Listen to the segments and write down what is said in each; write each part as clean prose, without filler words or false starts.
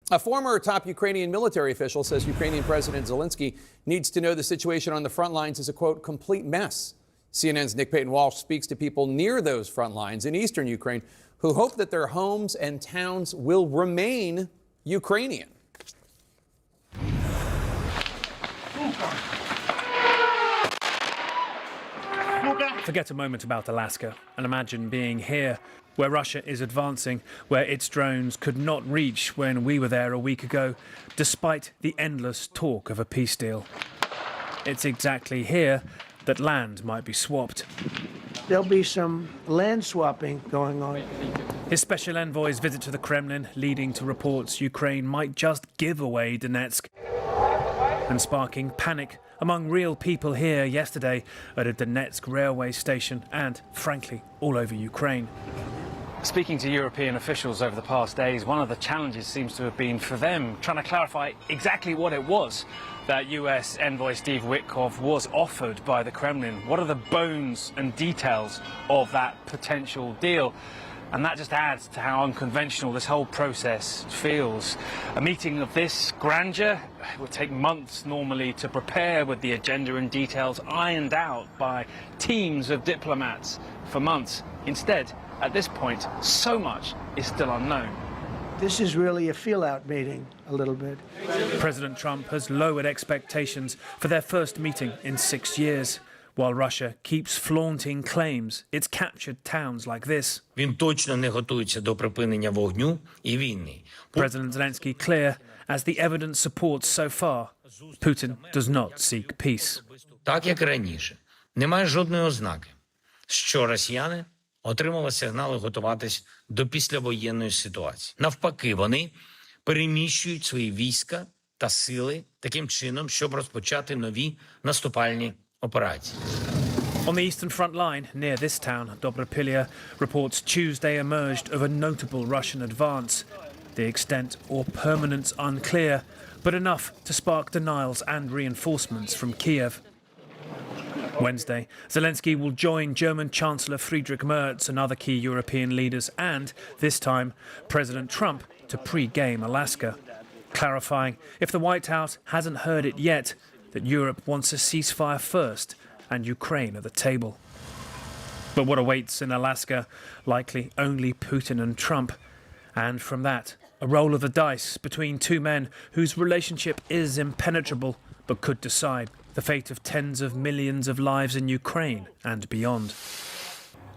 A former top Ukrainian military official says Ukrainian President Zelensky needs to know the situation on the front lines is a, quote, complete mess. CNN's Nick Payton-Walsh speaks to people near those front lines in eastern Ukraine who hope that their homes and towns will remain Ukrainian. Forget a moment about Alaska and imagine being here, where Russia is advancing, where its drones could not reach when we were there a week ago, despite the endless talk of a peace deal. It's exactly here that land might be swapped. There'll be some land swapping going on. His special envoy's visit to the Kremlin leading to reports Ukraine might just give away Donetsk, and sparking panic among real people here yesterday at a Donetsk railway station and, frankly, all over Ukraine. Speaking to European officials over the past days, one of the challenges seems to have been for them trying to clarify exactly what it was that US envoy Steve Witkoff was offered by the Kremlin. What are the bones and details of that potential deal? And that just adds to how unconventional this whole process feels. A meeting of this grandeur would take months normally to prepare, with the agenda and details ironed out by teams of diplomats for months. Instead, at this point, so much is still unknown. This is really a feel-out meeting, a little bit. President Trump has lowered expectations for their first meeting in 6 years, while Russia keeps flaunting claims it's captured towns like this. Він точно не готується до припинення вогню і війни. President Zelensky clear, as the evidence supports so far, Putin does not seek peace. Так, як і раніше. Немає жодної ознаки, що росіяни отримали сигнали готуватись до післявоєнної ситуації. Навпаки, вони переміщують свої війська та сили таким чином, щоб розпочати нові наступальні операції. On the eastern front line, near this town, Dobropilya, reports Tuesday emerged of a notable Russian advance. The extent or permanence unclear, but enough to spark denials and reinforcements from Kiev. Wednesday, Zelensky will join German Chancellor Friedrich Merz and other key European leaders and, this time, President Trump to pre-game Alaska, clarifying, if the White House hasn't heard it yet, that Europe wants a ceasefire first and Ukraine at the table. But what awaits in Alaska? Likely only Putin and Trump. And from that, a roll of the dice between two men whose relationship is impenetrable but could decide the fate of tens of millions of lives in Ukraine and beyond.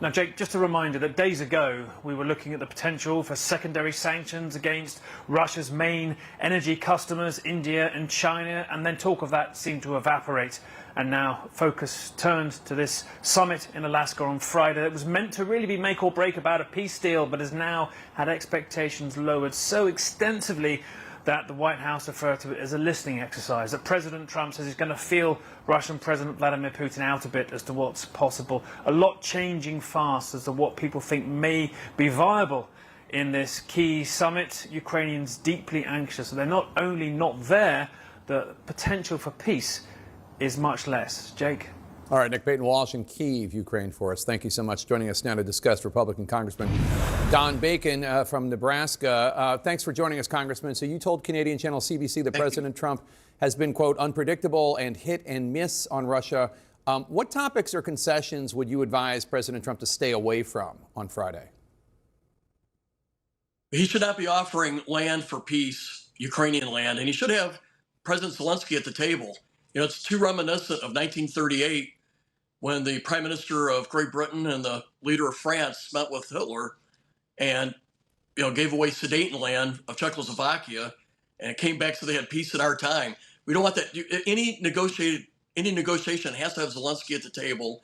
Now, Jake, just a reminder that days ago we were looking at the potential for secondary sanctions against Russia's main energy customers, India and China, and then talk of that seemed to evaporate. And now focus turned to this summit in Alaska on Friday. It was meant to really be make or break about a peace deal, but has now had expectations lowered so extensively that the White House referred to it as a listening exercise, that President Trump says he's going to feel Russian President Vladimir Putin out a bit as to what's possible. A lot changing fast as to what people think may be viable in this key summit. Ukrainians deeply anxious. They're not only not there, the potential for peace is much less. Jake? All right, Nick Payton-Walsh in Kyiv, Ukraine for us. Thank you so much. Joining us now to discuss Republican Congressman Don Bacon from Nebraska. Thanks for joining us, Congressman. So you told Canadian channel CBC that President Trump has been, quote, unpredictable and hit and miss on Russia. What topics or concessions would you advise President Trump to stay away from on Friday? He should not be offering land for peace, Ukrainian land, and he should have President Zelensky at the table. You know, it's too reminiscent of 1938 when the Prime Minister of Great Britain and the leader of France met with Hitler and, you know, gave away Sudetenland of Czechoslovakia and came back so they had peace in our time. We don't want that. Any negotiation has to have Zelensky at the table,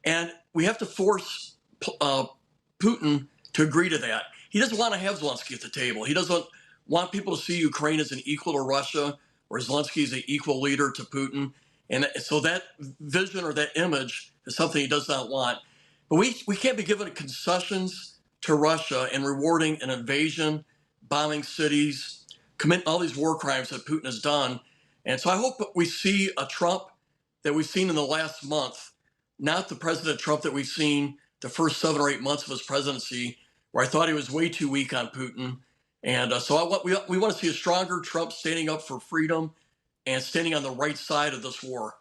and we have to force Putin to agree to that. He doesn't want to have Zelensky at the table. He doesn't want people to see Ukraine as an equal to Russia, or Zelensky is an equal leader to Putin. And so that vision or that image is something he does not want. But we can't be giving concessions to Russia and rewarding an invasion, bombing cities, commit all these war crimes that Putin has done. And so I hope we see a Trump that we've seen in the last month, not the President Trump that we've seen the first 7 or 8 months of his presidency, where I thought he was way too weak on Putin And so we want to see a stronger Trump standing up for freedom and standing on the right side of this war.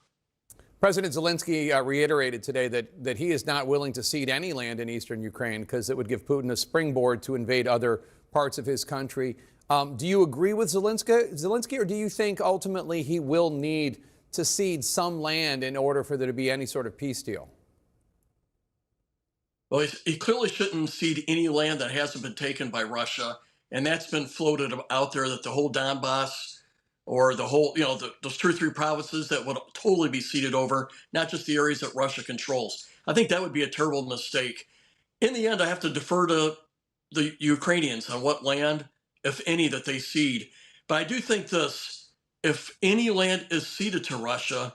President Zelensky reiterated today that he is not willing to cede any land in eastern Ukraine because it would give Putin a springboard to invade other parts of his country. Do you agree with Zelensky, or do you think ultimately he will need to cede some land in order for there to be any sort of peace deal? Well, he clearly shouldn't cede any land that hasn't been taken by Russia. And that's been floated out there, that the whole Donbass or the whole, those 2 or 3 provinces that would totally be ceded over, not just the areas that Russia controls. I think that would be a terrible mistake. In the end, I have to defer to the Ukrainians on what land, if any, that they cede. But I do think this: if any land is ceded to Russia,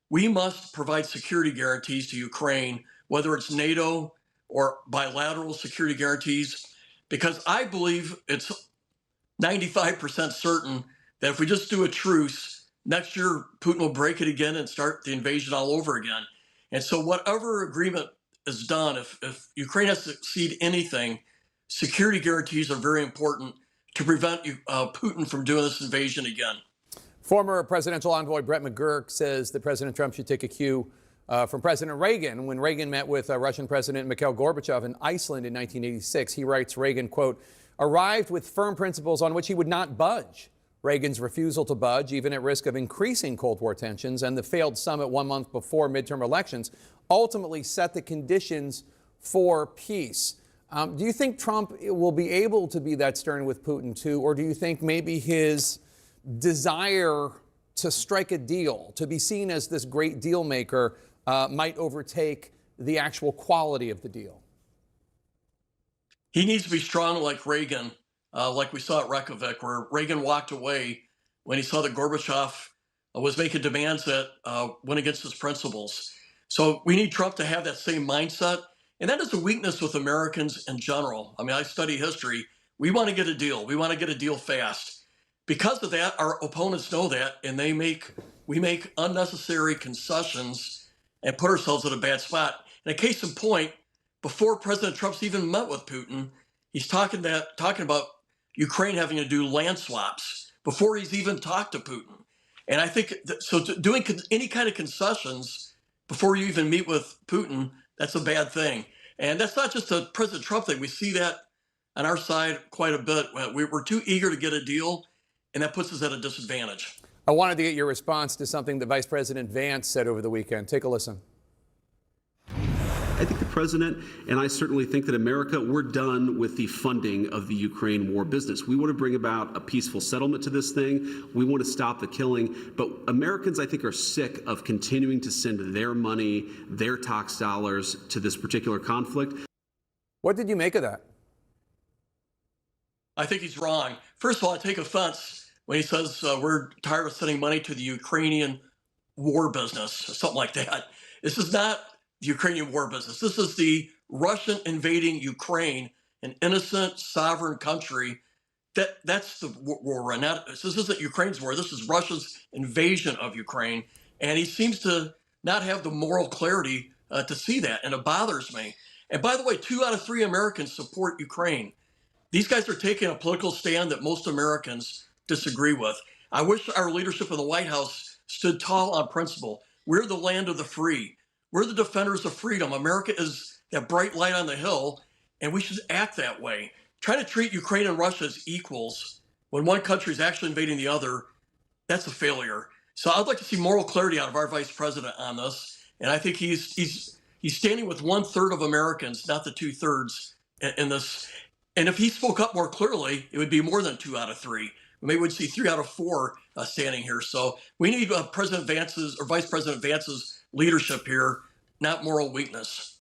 we must provide security guarantees to Ukraine, whether it's NATO or bilateral security guarantees, because I believe it's 95% certain that if we just do a truce, next year Putin will break it again and start the invasion all over again. And so whatever agreement is done, if Ukraine has to cede anything, security guarantees are very important to prevent Putin from doing this invasion again. Former presidential envoy Brett McGurk says that President Trump should take a cue from President Reagan. When Reagan met with Russian President Mikhail Gorbachev in Iceland in 1986, he writes, Reagan, quote, arrived with firm principles on which he would not budge. Reagan's refusal to budge, even at risk of increasing Cold War tensions, and the failed summit 1 month before midterm elections ultimately set the conditions for peace. Do you think Trump will be able to be that stern with Putin too, or do you think maybe his desire to strike a deal, to be seen as this great deal maker, might overtake the actual quality of the deal? He needs to be strong like Reagan, like we saw at Reykjavik, where Reagan walked away when he saw that Gorbachev was making demands that went against his principles. So we need Trump to have that same mindset. And that is a weakness with Americans in general. I mean, I study history. We want to get a deal. We want to get a deal fast. Because of that, our opponents know that, and we make unnecessary concessions and put ourselves in a bad spot. And a case in point, before President Trump's even met with Putin, he's talking about Ukraine having to do land swaps before he's even talked to Putin. And I think doing any kind of concessions before you even meet with Putin, that's a bad thing. And that's not just a President Trump thing. We see that on our side quite a bit. We're too eager to get a deal, and that puts us at a disadvantage. I wanted to get your response to something that Vice President Vance said over the weekend. Take a listen. I think the president, and I certainly think that America, we're done with the funding of the Ukraine war business. We want to bring about a peaceful settlement to this thing. We want to stop the killing. But Americans, I think, are sick of continuing to send their money, their tax dollars to this particular conflict. What did you make of that? I think he's wrong. First of all, I take offense when he says we're tired of sending money to the Ukrainian war business, or something like that. This is not the Ukrainian war business. This is the Russian invading Ukraine, an innocent sovereign country. That's the war we're in. This isn't Ukraine's war. This is Russia's invasion of Ukraine. And he seems to not have the moral clarity to see that, and it bothers me. And by the way, 2 out of 3 Americans support Ukraine. These guys are taking a political stand that most Americans disagree with. I wish our leadership in the White House stood tall on principle. We're the land of the free. We're the defenders of freedom. America is that bright light on the hill, and we should act that way. Trying to treat Ukraine and Russia as equals when one country is actually invading the other, that's a failure. So I'd like to see moral clarity out of our vice president on this. And I think he's standing with 1/3 of Americans, not the 2/3 in this. And if he spoke up more clearly, it would be more than 2 out of 3. Maybe we'd see 3 out of 4 standing here. So we need President Vance's or Vice President Vance's leadership here, not moral weakness.